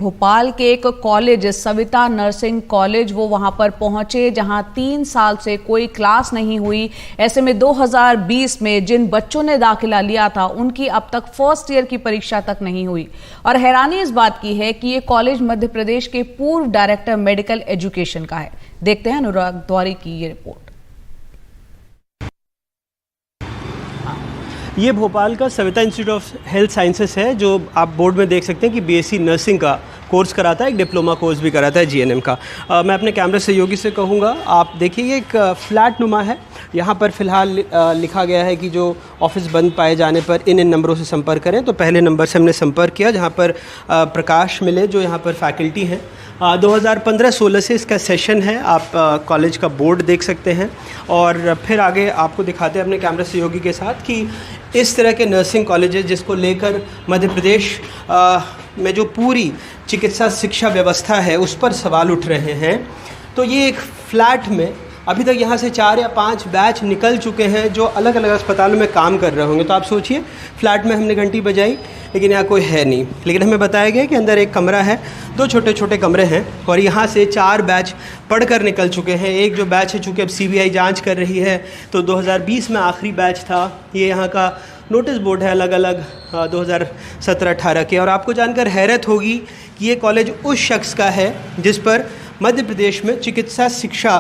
भोपाल के एक college Savita nursing college वो वहां पर पहुंचे जहां 3 साल से कोई क्लास नहीं हुई। ऐसे में 2020 में जिन बच्चों ने दाखिला लिया था उनकी अब तक फर्स्ट ईयर की परीक्षा तक नहीं हुई। और हैरानी इस बात की है कि ये कॉलेज मध्य प्रदेश के पूर्व डायरेक्टर मेडिकल एजुकेशन का है। देखते हैं अनुराग द्वारी की ये रिपोर्ट। ये भोपाल का Savita institute of health sciences है, जो आप बोर्ड में देख सकते हैं कि बीएससी नर्सिंग का कोर्स कराता है, एक डिप्लोमा कोर्स भी कराता है जीएनएम का। मैं अपने कैमरा सहयोगी से कहूँगा, आप देखिए ये एक फ्लैट नुमा है। यहाँ पर फिलहाल लिखा गया है कि जो ऑफिस बंद पाए जाने पर इन नंबरों से संपर्क करें। तो पहले नंबर से हमने संपर्क किया जहाँ पर प्रकाश मिले, जो यहाँ पर फैकल्टी हैं। 2015-16 से इसका सेशन है। आप कॉलेज का बोर्ड देख सकते हैं और फिर आगे आपको दिखाते हैं अपने कैमरा सहयोगी के साथ कि इस तरह के नर्सिंग कॉलेजेस जिसको लेकर मध्य प्रदेश में जो पूरी चिकित्सा शिक्षा व्यवस्था है उस पर सवाल उठ रहे हैं। तो ये एक फ्लैट में अभी तक यहाँ से 4 या 5 बैच निकल चुके हैं जो अलग अलग अस्पतालों में काम कर रहे होंगे। तो आप सोचिए, फ्लैट में हमने घंटी बजाई लेकिन यहाँ कोई है नहीं, लेकिन हमें बताया गया कि अंदर एक कमरा है, 2 छोटे छोटे कमरे हैं और यहाँ से 4 बैच पढ़कर निकल चुके हैं। एक जो बैच है, चूँकि अब सीबीआई जांच कर रही है, तो 2020 में आखिरी बैच था। ये यहाँ का नोटिस बोर्ड है अलग अलग 2017-18 के। और आपको जानकर हैरत होगी कि ये कॉलेज उस शख्स का है जिस पर मध्य प्रदेश में चिकित्सा शिक्षा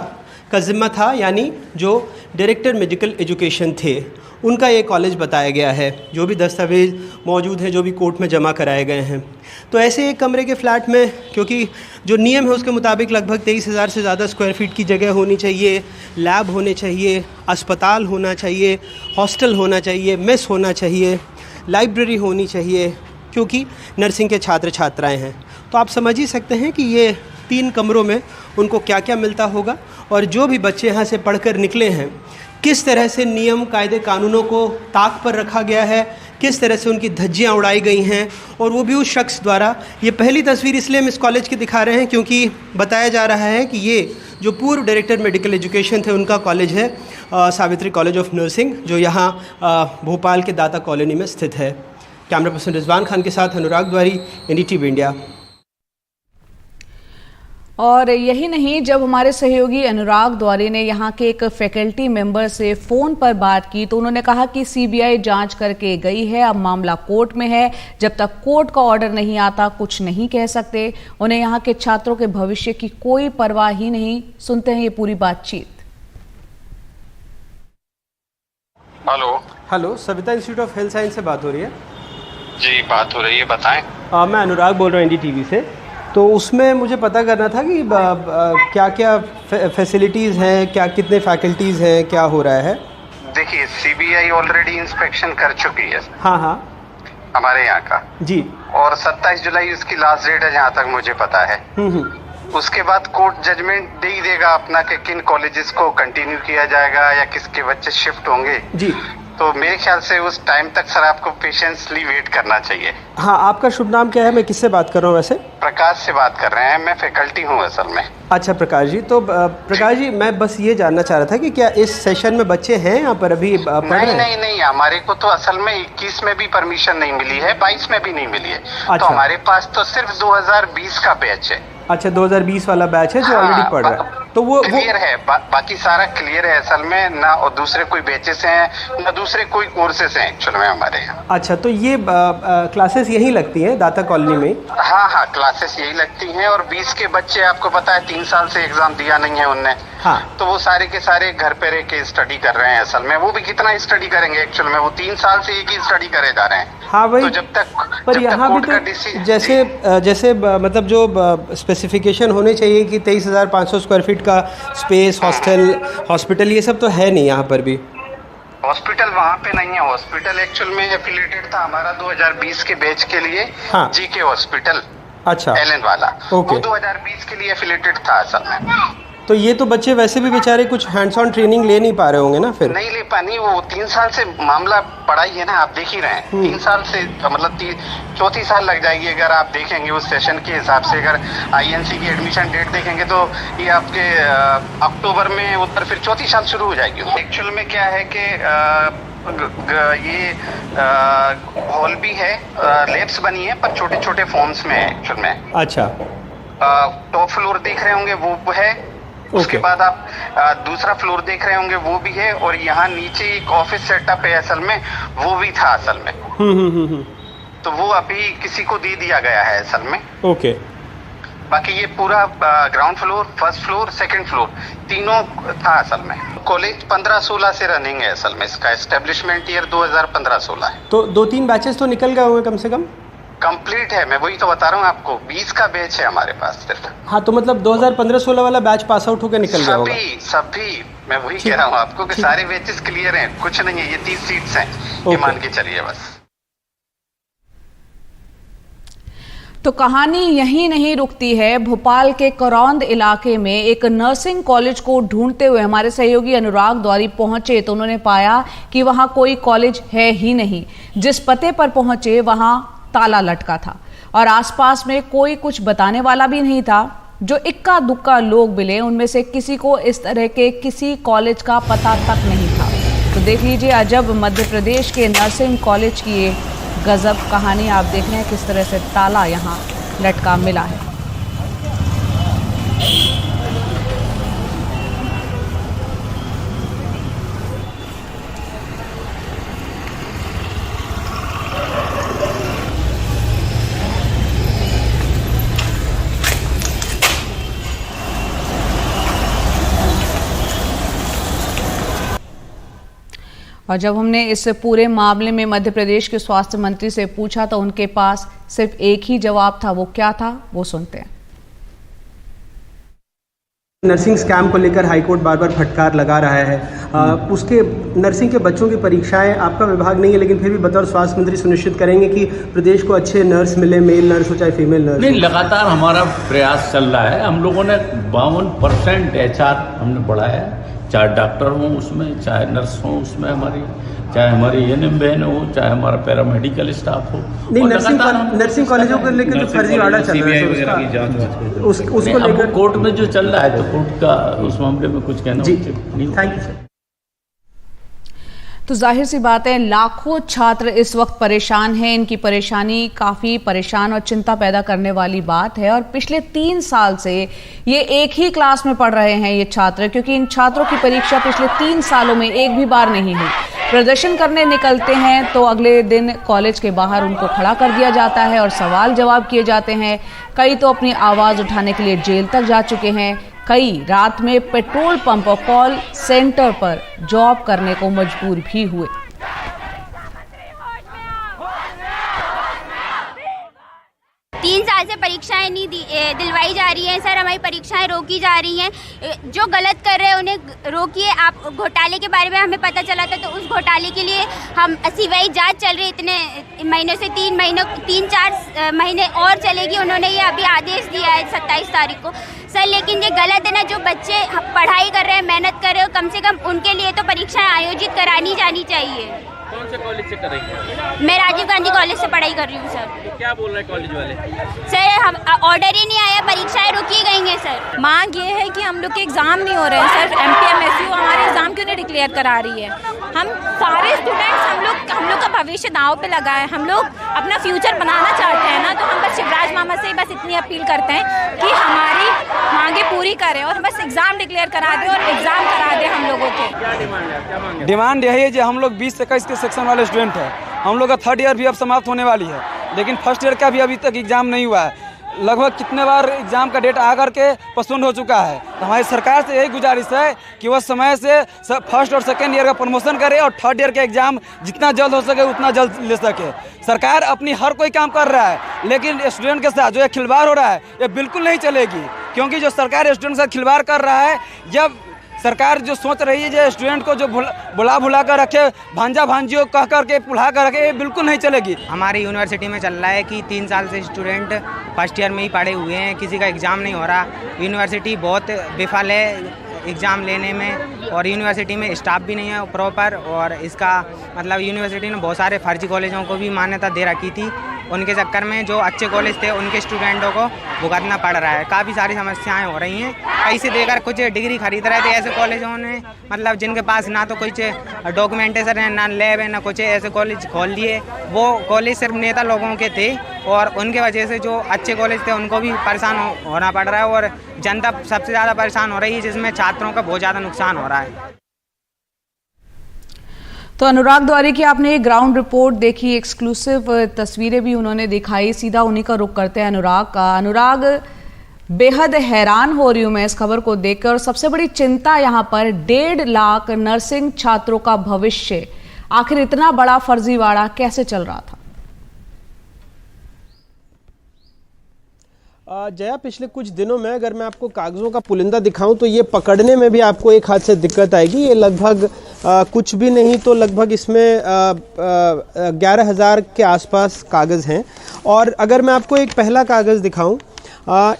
का ज़िम्मा था, यानी जो डायरेक्टर मेडिकल एजुकेशन थे, उनका ये कॉलेज बताया गया है। जो भी दस्तावेज़ मौजूद हैं, जो भी कोर्ट में जमा कराए गए हैं। तो ऐसे एक कमरे के फ्लैट में, क्योंकि जो नियम है उसके मुताबिक लगभग 23,000 से ज़्यादा स्क्वायर फीट की जगह होनी चाहिए, लैब होने चाहिए, अस्पताल होना चाहिए, हॉस्टल होना चाहिए, मेस होना चाहिए, लाइब्रेरी होनी चाहिए, क्योंकि नर्सिंग के छात्र छात्राएँ हैं। तो आप समझ ही सकते हैं कि ये 3 कमरों में उनको क्या क्या मिलता होगा। और जो भी बच्चे यहाँ से पढ़कर निकले हैं, किस तरह से नियम कायदे कानूनों को ताक पर रखा गया है, किस तरह से उनकी धज्जियाँ उड़ाई गई हैं, और वो भी उस शख्स द्वारा। ये पहली तस्वीर इसलिए हम इस कॉलेज की दिखा रहे हैं क्योंकि बताया जा रहा है कि ये जो पूर्व डायरेक्टर मेडिकल एजुकेशन थे उनका कॉलेज है, सावित्री कॉलेज ऑफ नर्सिंग, जो यहाँ भोपाल के दाता कॉलोनी में स्थित है। कैमरा पर्सन रिजवान खान के साथ अनुराग द्वारी, NDTV इंडिया। और यही नहीं, जब हमारे सहयोगी अनुराग द्वारी ने यहाँ के एक फैकल्टी मेंबर से फ़ोन पर बात की तो उन्होंने कहा कि सीबीआई जांच करके गई है, अब मामला कोर्ट में है, जब तक कोर्ट का ऑर्डर नहीं आता कुछ नहीं कह सकते। उन्हें यहाँ के छात्रों के भविष्य की कोई परवाह ही नहीं। सुनते हैं ये पूरी बातचीत। Hello, Savita institute of health science से बात हो रही है? जी, बात हो रही है, बताएं। मैं अनुराग बोल रहा हूँ NDTV से। तो उसमें मुझे पता करना था कि क्या क्या फैसिलिटीज़ हैं, क्या कितने फैकल्टीज़ हैं, क्या हो रहा है। देखिए, सीबीआई ऑलरेडी इंस्पेक्शन कर चुकी है। हाँ हमारे यहाँ का जी। और 27 जुलाई उसकी लास्ट डेट है जहाँ तक मुझे पता है। उसके बाद कोर्ट जजमेंट दे ही देगा अपना कि किन कॉलेजेस को कंटिन्यू किया जाएगा या किसके बच्चे शिफ्ट होंगे जी। तो मेरे ख्याल से उस टाइम तक सर आपको पेशेंसली वेट करना चाहिए। हाँ, आपका शुभ नाम क्या है? मैं किससे बात कर रहा हूँ वैसे? प्रकाश से बात कर रहे हैं, मैं फैकल्टी हूँ असल में। अच्छा प्रकाश जी, तो प्रकाश जी मैं बस ये जानना चाह रहा था कि क्या इस सेशन में बच्चे हैं यहाँ पर अभी पढ़ रहे हैं? नहीं, हमारे को तो असल में 21 में भी परमिशन नहीं मिली है, 22 में भी नहीं मिली है। अच्छा। तो हमारे पास तो सिर्फ 2020 का बैच है। अच्छा, 2020 वाला बैच है जो ऑलरेडी पढ़ रहा है, तो वो क्लियर है। बाकी सारा क्लियर है असल में ना, और दूसरे कोई बैचेस हैं ना दूसरे कोई कोर्सेस हैं एक्चुअल में हमारे यहाँ। अच्छा, तो ये क्लासेस यहीं लगती हैं दाता कॉलोनी में? हाँ, क्लासेस यही लगती हैं। और 20 के बच्चे आपको पता है 3 साल से एग्जाम दिया नहीं है उनने। हाँ। तो वो सारे के सारे घर पे रह के स्टडी कर रहे हैं असल में। वो भी कितना स्टडी करेंगे एक्चुअल में, वो 3 साल से एक ही स्टडी करे जा रहे हैं। हाँ वही। तो जब तक पर यहाँ भी तो जैसे मतलब जो स्पेसिफिकेशन होने चाहिए कि 23,500 स्क्वायर फीट का स्पेस, हॉस्पिटल, ये सब तो है नहीं यहाँ पर भी। हॉस्पिटल वहाँ पे नहीं है। हॉस्पिटल एक्चुअल में एफिलिएटेड था हमारा 2020 के बैच के लिए। हाँ। जीके हॉस्पिटल, अच्छा, एलन वाला, वो 2020 के लिए एफिलिएटेड था असल में। तो ये तो बच्चे वैसे भी बेचारे कुछ हैंड्स ऑन ट्रेनिंग ले नहीं पा रहे होंगे ना? फिर नहीं ले पानी, वो 3 साल से मामला पढ़ाई है ना, आप देख ही रहे हैं। 3 साल से मतलब 4थी साल लग जाएगी अगर आप देखेंगे उस सेशन के हिसाब से। अगर INC की एडमिशन डेट देखेंगे तो ये आपके अक्टूबर में उधर फिर 4थी साल शुरू हो जाएगी। एक्चुअल में क्या है कि ये हॉल भी है, लैब्स बनी है पर छोटे छोटे फॉर्म्स में है एक्चुअल में। अच्छा। टॉप फ्लोर देख रहे होंगे वो है, उसके बाद आप दूसरा फ्लोर देख रहे होंगे वो भी है, और यहाँ नीचे एक ऑफिस सेटअप है असल में, वो भी था असल में। तो वो अभी किसी को दे दिया गया है असल में। ओके। बाकी ये पूरा ground floor, first floor, second floor तीनों था असल में। कॉलेज 15-16 से रनिंग है असल में, इसका एस्टेब्लिशमेंट ईयर 2015-16 है। तो 2-3 बैचेस तो निकल गए होंगे कम से कम? कंप्लीट है, मैं वही तो बता रहा हूँ आपको, 20 का बैच है हमारे पास सिर्फ। हाँ, तो मतलब 2015-16 वाला बैच पास आउट होकर निकल गया होगा। सभी मैं वही कह रहा हूँ आपको कि सारे बैचेस क्लियर हैं, कुछ नहीं है, ये 30 सीट्स हैं, ये मान के चलिए बस। तो कहानी यहीं नहीं रुकती है। भोपाल के करौंद इलाके में एक नर्सिंग कॉलेज को ढूंढते हुए हमारे सहयोगी अनुराग द्वारी पहुंचे तो उन्होंने पाया कि वहां कोई कॉलेज है ही नहीं। जिस पते पर पहुंचे वहां ताला लटका था और आसपास में कोई कुछ बताने वाला भी नहीं था। जो इक्का दुक्का लोग मिले उनमें से किसी को इस तरह के किसी कॉलेज का पता तक नहीं था। तो देख लीजिए अजब मध्य प्रदेश के नर्सिंग कॉलेज की ये गजब कहानी। आप देख रहे हैं किस तरह से ताला यहाँ लटका मिला है। और जब हमने इस पूरे मामले में मध्य प्रदेश के स्वास्थ्य मंत्री से पूछा तो उनके पास सिर्फ एक ही जवाब था। वो क्या था वो सुनते हैं। नर्सिंग स्कैम को लेकर हाईकोर्ट बार बार फटकार लगा रहा है। उसके नर्सिंग के बच्चों की परीक्षाएं आपका विभाग नहीं है, लेकिन फिर भी बतौर स्वास्थ्य मंत्री सुनिश्चित करेंगे कि प्रदेश को अच्छे नर्स मिले, मेल नर्स हो चाहे फीमेल नर्स। नहीं, लगातार हमारा प्रयास चल रहा है। हम लोगों ने 52% HR हमने बढ़ाया है, चाहे डॉक्टर हों उसमें, चाहे नर्स हों उसमें हमारी, चाहे हमारी ANM बहन हो, चाहे हमारा पैरामेडिकल स्टाफ हो। नहीं, नर्सिंग कॉलेजों को लेकर तो फर्जीवाड़ा चल रहा है, उसको लेकर कोर्ट में जो चल रहा है तो कोर्ट का उस मामले में कुछ कहना नहीं। Thank you sir. तो जाहिर सी बात है लाखों छात्र इस वक्त परेशान हैं। इनकी परेशानी काफ़ी परेशान और चिंता पैदा करने वाली बात है। और पिछले 3 साल से ये एक ही क्लास में पढ़ रहे हैं ये छात्र, क्योंकि इन छात्रों की परीक्षा पिछले 3 सालों में एक भी बार नहीं हुई। प्रदर्शन करने निकलते हैं तो अगले दिन कॉलेज के बाहर उनको खड़ा कर दिया जाता है और सवाल जवाब किए जाते हैं। कई तो अपनी आवाज़ उठाने के लिए जेल तक जा चुके हैं, कई रात में पेट्रोल पंप और कॉल सेंटर पर जॉब करने को मजबूर भी हुए। तीन साल से परीक्षाएं नहीं दिलवाई जा रही हैं सर, हमारी परीक्षाएं रोकी जा रही हैं। जो गलत कर रहे हैं उन्हें रोकिए। आप घोटाले के बारे में हमें पता चला था तो उस घोटाले के लिए हम सीबीआई जांच चल रही, इतने महीनों से 3-4 महीने और चलेगी। उन्होंने ये अभी आदेश दिया है 27 तारीख को सर, लेकिन ये गलत है ना। जो बच्चे पढ़ाई कर रहे हैं, मेहनत कर रहे हो, कम से कम उनके लिए तो परीक्षाएं आयोजित करानी जानी चाहिए। कौन से कॉलेज से कर रही हैं? मैं राजीव गांधी कॉलेज से पढ़ाई कर रही हूँ सर। तो क्या बोल रहे हैं कॉलेज वाले? सर हम ऑर्डर ही नहीं आया, परीक्षाएं रुकी गई हैं सर। मांग ये है कि हम लोग के एग्ज़ाम नहीं हो रहे हैं सर। MPMSU हमारे एग्ज़ाम क्यों नहीं डिक्लेयर करा रही है? हम सारे स्टूडेंट्स हम लोग का भविष्य दांव पे लगा है। हम लोग अपना फ्यूचर बनाना चाहते हैं ना, तो हम बस शिवराज मामा से बस इतनी अपील करते हैं कि हमारी मांगे पूरी करें और बस एग्ज़ाम डिक्लेयर करा दें और एग्ज़ाम करा दें हम लोगों के। क्या डिमांड है? क्या मांग है? डिमांड यही है कि हम लोग 20 से 21 के सेक्शन वाले स्टूडेंट हैं। हम लोग का 3rd ईयर भी अब समाप्त होने वाली है, लेकिन फर्स्ट ईयर का भी अभी तक एग्ज़ाम नहीं हुआ है। लगभग कितने बार एग्ज़ाम का डेट आकर के पोस्टपोन हो चुका है। तो हमारी सरकार से यही गुजारिश है कि वह समय से फर्स्ट और सेकेंड ईयर का प्रमोशन करे और 3rd ईयर का एग्ज़ाम जितना जल्द हो सके उतना जल्द ले सके। सरकार अपनी हर कोई काम कर रहा है, लेकिन स्टूडेंट के साथ जो ये खिलवाड़ हो रहा है ये बिल्कुल नहीं चलेगी, क्योंकि जो सरकार स्टूडेंट के साथ खिलवाड़ कर रहा है, जब सरकार जो सोच रही है जो स्टूडेंट को जो बुला कर रखे, भांजा भांजियों कह करके बुला कर रखे, ये बिल्कुल नहीं चलेगी। हमारी यूनिवर्सिटी में चल रहा है कि 3 साल से स्टूडेंट फर्स्ट ईयर में ही पढ़े हुए हैं, किसी का एग्ज़ाम नहीं हो रहा। यूनिवर्सिटी बहुत विफल है एग्ज़ाम लेने में और यूनिवर्सिटी में स्टाफ भी नहीं है प्रॉपर। और इसका मतलब यूनिवर्सिटी ने बहुत सारे फर्जी कॉलेजों को भी मान्यता दे रखी थी उनके चक्कर में जो अच्छे कॉलेज थे उनके स्टूडेंटों को भुगतना पड़ रहा है। काफ़ी सारी समस्याएं हो रही हैं। पैसे देकर कुछ डिग्री खरीद रहे थे ऐसे कॉलेजों ने, मतलब जिनके पास ना तो कुछ डॉक्यूमेंटेशन है, ना लैब है, ना कुछ है, ऐसे कॉलेज खोल लिए। वो कॉलेज सिर्फ नेता लोगों के थे और उनके वजह से जो अच्छे कॉलेज थे उनको भी परेशान होना पड़ रहा है और जनता सबसे ज़्यादा परेशान हो रही है, जिसमें छात्रों का बहुत ज़्यादा नुकसान हो रहा है। तो अनुराग द्वारी की आपने एक ग्राउंड रिपोर्ट देखी, एक्सक्लूसिव तस्वीरें भी उन्होंने दिखाई। सीधा उन्हीं का रुख करते हैं अनुराग का। अनुराग, बेहद हैरान हो रही हूं मैं इस खबर को देखकर, और सबसे बड़ी चिंता यहाँ पर 1.5 लाख नर्सिंग छात्रों का भविष्य। आखिर इतना बड़ा फर्जीवाड़ा कैसे चल रहा था? जया, पिछले कुछ दिनों में अगर मैं आपको कागज़ों का पुलिंदा दिखाऊं तो ये पकड़ने में भी आपको एक हाथ से दिक्कत आएगी। ये लगभग कुछ भी नहीं तो लगभग इसमें 11,000 के आसपास कागज़ हैं। और अगर मैं आपको एक पहला कागज़ दिखाऊं,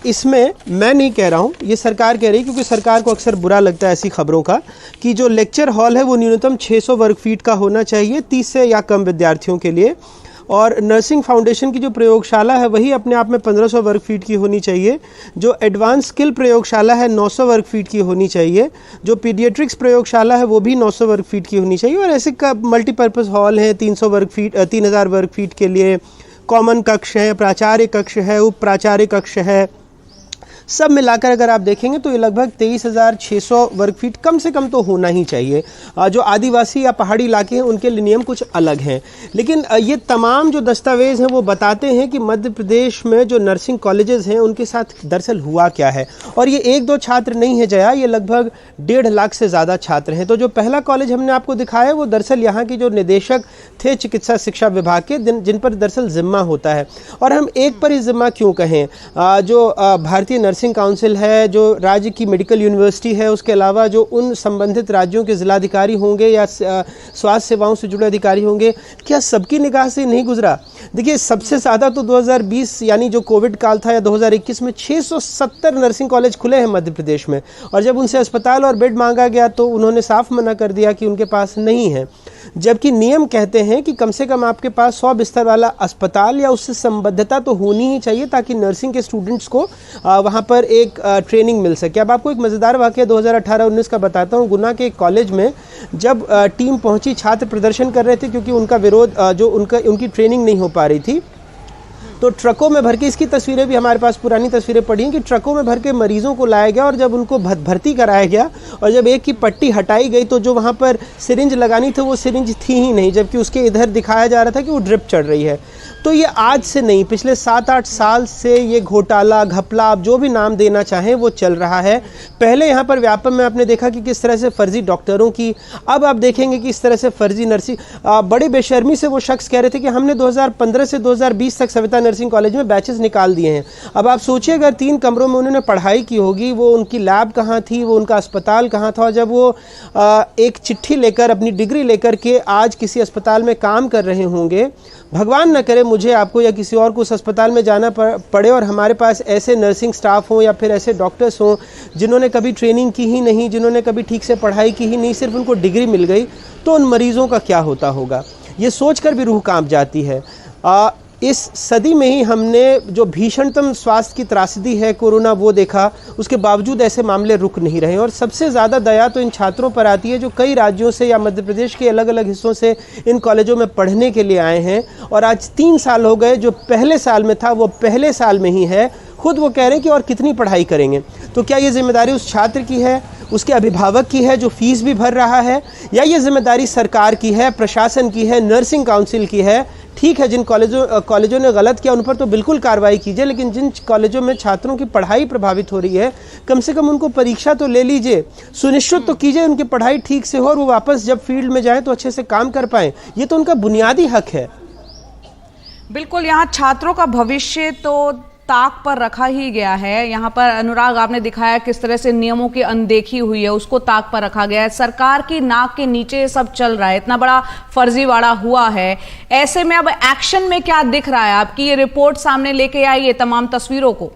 इसमें मैं नहीं कह रहा हूं, ये सरकार कह रही, क्योंकि सरकार को अक्सर बुरा लगता है ऐसी खबरों का, कि जो लेक्चर हॉल है वो न्यूनतम 600 वर्ग फीट का होना चाहिए 30 से या कम विद्यार्थियों के लिए। और नर्सिंग फाउंडेशन की जो प्रयोगशाला है वही अपने आप में 1500 वर्ग फीट की होनी चाहिए। जो एडवांस स्किल प्रयोगशाला है 900 वर्ग फीट की होनी चाहिए। जो पीडियाट्रिक्स प्रयोगशाला है वो भी 900 वर्ग फीट की होनी चाहिए। और ऐसे का मल्टीपर्पज़ हॉल है 3000 वर्ग फीट के लिए। कॉमन कक्ष है, प्राचार्य कक्ष है, उप प्राचार्य कक्ष है। सब मिलाकर अगर आप देखेंगे तो ये लगभग 23,600 वर्ग फीट कम से कम तो होना ही चाहिए। जो आदिवासी या पहाड़ी इलाके हैं उनके लिए नियम कुछ अलग हैं, लेकिन ये तमाम जो दस्तावेज़ हैं वो बताते हैं कि मध्य प्रदेश में जो नर्सिंग कॉलेजेस हैं उनके साथ दरअसल हुआ क्या है। और ये 1-2 छात्र नहीं है जया, ये लगभग 1.5 लाख से ज़्यादा छात्र हैं। तो जो पहला कॉलेज हमने आपको दिखाया वो दरअसल यहाँ के जो निदेशक थे चिकित्सा शिक्षा विभाग के, जिन पर दरअसल जिम्मा होता है। और हम एक पर ही जिम्मा क्यों कहें, जो भारतीय नर्सिंग काउंसिल है, जो राज्य की मेडिकल यूनिवर्सिटी है, उसके अलावा जो उन संबंधित राज्यों के जिलाधिकारी होंगे या स्वास्थ्य सेवाओं से जुड़े अधिकारी होंगे, क्या सबकी निगाह से नहीं गुजरा? देखिए, सबसे ज़्यादा तो 2020 यानी जो कोविड काल था या 2021 में 670 नर्सिंग कॉलेज खुले हैं मध्य प्रदेश में। और जब उनसे अस्पताल और बेड मांगा गया तो उन्होंने साफ मना कर दिया कि उनके पास नहीं है, जबकि नियम कहते हैं कि कम से कम आपके पास 100 बिस्तर वाला अस्पताल या उससे संबद्धता तो होनी ही चाहिए ताकि नर्सिंग के स्टूडेंट्स को वहाँ पर एक ट्रेनिंग मिल सके। अब आपको एक मज़ेदार वाक़या 2018-19 का बताता हूँ। गुना के एक कॉलेज में जब टीम पहुँची, छात्र प्रदर्शन कर रहे थे क्योंकि उनका विरोध उनकी ट्रेनिंग नहीं हो पा रही थी, तो ट्रकों में भर के, इसकी तस्वीरें भी हमारे पास पुरानी तस्वीरें पड़ी हैं कि ट्रकों में भर के मरीजों को लाया गया और जब उनको भर्ती कराया गया और जब एक की पट्टी हटाई गई तो जो वहाँ पर सिरिंज लगानी थी वो सिरिंज थी ही नहीं, जबकि उसके इधर दिखाया जा रहा था कि वो ड्रिप चढ़ रही है। तो ये आज से नहीं, पिछले 7-8 साल से ये घोटाला, घपला, आप जो भी नाम देना चाहें वो चल रहा है। पहले यहाँ पर व्यापम में आपने देखा कि किस तरह से फर्जी डॉक्टरों की, अब आप देखेंगे कि इस तरह से फर्जी नर्सिंग। बड़े बेशर्मी से वो शख्स कह रहे थे कि हमने 2015 से 2020 तक सविता नर्सिंग कॉलेज में बैचेस निकाल दिए हैं। अब आप सोचिए, अगर 3 कमरों में उन्होंने पढ़ाई की होगी, वो उनकी लैब कहाँ थी, वो उनका अस्पताल कहाँ था, और जब वो एक चिट्ठी लेकर, अपनी डिग्री लेकर के आज किसी अस्पताल में काम कर रहे होंगे, भगवान न करे मुझे, आपको या किसी और को उस अस्पताल में जाना पड़े और हमारे पास ऐसे नर्सिंग स्टाफ हों या फिर ऐसे डॉक्टर्स हों जिन्होंने कभी ट्रेनिंग की ही नहीं, जिन्होंने कभी ठीक से पढ़ाई की ही नहीं, सिर्फ उनको डिग्री मिल गई, तो उन मरीज़ों का क्या होता होगा। ये सोचकर भी रूह कांप जाती है। इस सदी में ही हमने जो भीषणतम स्वास्थ्य की त्रासदी है कोरोना वो देखा, उसके बावजूद ऐसे मामले रुक नहीं रहे। और सबसे ज़्यादा दया तो इन छात्रों पर आती है जो कई राज्यों से या मध्य प्रदेश के अलग अलग हिस्सों से इन कॉलेजों में पढ़ने के लिए आए हैं और आज 3 साल हो गए, जो पहले साल में था वो पहले साल में ही है। खुद वो कह रहे हैं कि और कितनी पढ़ाई करेंगे। तो क्या ये जिम्मेदारी उस छात्र की है, उसके अभिभावक की है जो फीस भी भर रहा है, या ये जिम्मेदारी सरकार की है, प्रशासन की है, नर्सिंग काउंसिल की है? ठीक है, जिन कॉलेजों ने गलत किया उन पर तो बिल्कुल कार्रवाई कीजिए, लेकिन जिन कॉलेजों में छात्रों की पढ़ाई प्रभावित हो रही है, कम से कम उनको परीक्षा तो ले लीजिए, सुनिश्चित तो कीजिए उनकी पढ़ाई ठीक से हो और वो वापस जब फील्ड में जाएं तो अच्छे से काम कर पाएं। ये तो उनका बुनियादी हक है। बिल्कुल, यहाँ छात्रों का भविष्य तो ताक पर रखा ही गया है। यहाँ पर अनुराग आपने दिखाया किस तरह से नियमों की अनदेखी हुई है, उसको ताक पर रखा गया है। सरकार की नाक के नीचे सब चल रहा है, इतना बड़ा फर्जीवाड़ा हुआ है। ऐसे में अब एक्शन में क्या दिख रहा है? आपकी ये रिपोर्ट सामने लेके आई है तमाम तस्वीरों को।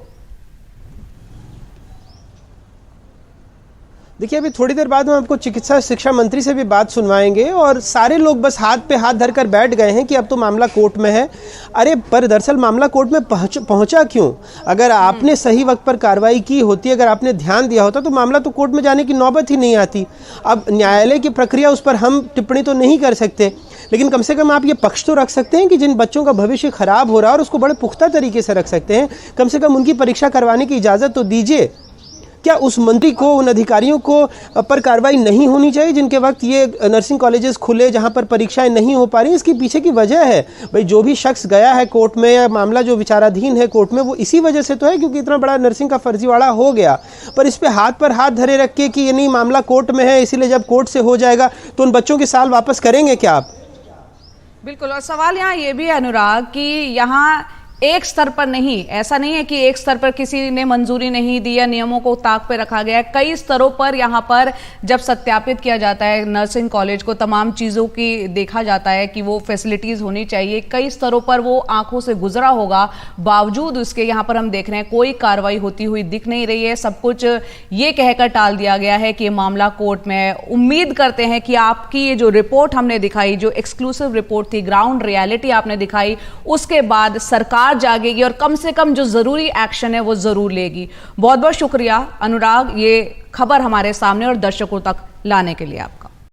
देखिए अभी थोड़ी देर बाद हम आपको चिकित्सा शिक्षा मंत्री से भी बात सुनवाएंगे और सारे लोग बस हाथ पे हाथ धरकर बैठ गए हैं कि अब तो मामला कोर्ट में है। अरे पर दरअसल मामला कोर्ट में पहुंचा क्यों? अगर आपने सही वक्त पर कार्रवाई की होती, अगर आपने ध्यान दिया होता तो मामला तो कोर्ट में जाने की नौबत ही नहीं आती। अब न्यायालय की प्रक्रिया उस पर हम टिप्पणी तो नहीं कर सकते, लेकिन कम से कम आप ये पक्ष तो रख सकते हैं कि जिन बच्चों का भविष्य खराब हो रहा है और उसको बड़े पुख्ता तरीके से रख सकते हैं, कम से कम उनकी परीक्षा करवाने की इजाज़त तो दीजिए। क्या उस मंत्री को, उन अधिकारियों को पर कार्रवाई नहीं होनी चाहिए जिनके वक्त ये नर्सिंग कॉलेजेस खुले जहां पर परीक्षाएं नहीं हो पा रही? इसके पीछे की वजह है भाई, जो भी शख्स गया है कोर्ट में या मामला जो विचाराधीन है कोर्ट में, वो इसी वजह से तो है क्योंकि इतना बड़ा नर्सिंग का फर्जीवाड़ा हो गया। पर इस पर हाथ धरे रख के कि ये नहीं मामला कोर्ट में है इसीलिए जब कोर्ट से हो जाएगा तो उन बच्चों के साल वापस करेंगे क्या आप? बिल्कुल। और सवाल यहाँ ये भी है अनुराग कि यहाँ एक स्तर पर नहीं, ऐसा नहीं है कि एक स्तर पर किसी ने मंजूरी नहीं दी या नियमों को ताक पे रखा गया है। कई स्तरों पर यहाँ पर जब सत्यापित किया जाता है नर्सिंग कॉलेज को, तमाम चीज़ों की देखा जाता है कि वो फैसिलिटीज़ होनी चाहिए। कई स्तरों पर वो आंखों से गुजरा होगा, बावजूद उसके यहाँ पर हम देख रहे हैं कोई कार्रवाई होती हुई दिख नहीं रही है। सब कुछ ये कहकर टाल दिया गया है कि मामला कोर्ट में है। उम्मीद करते हैं कि आपकी ये जो रिपोर्ट हमने दिखाई, जो एक्सक्लूसिव रिपोर्ट थी, ग्राउंड रियलिटी आपने दिखाई, उसके बाद सरकार जागेगी और कम से कम जो जरूरी एक्शन है वो जरूर लेगी। बहुत बहुत शुक्रिया अनुराग, ये खबर हमारे सामने और दर्शकों तक लाने के लिए आपका।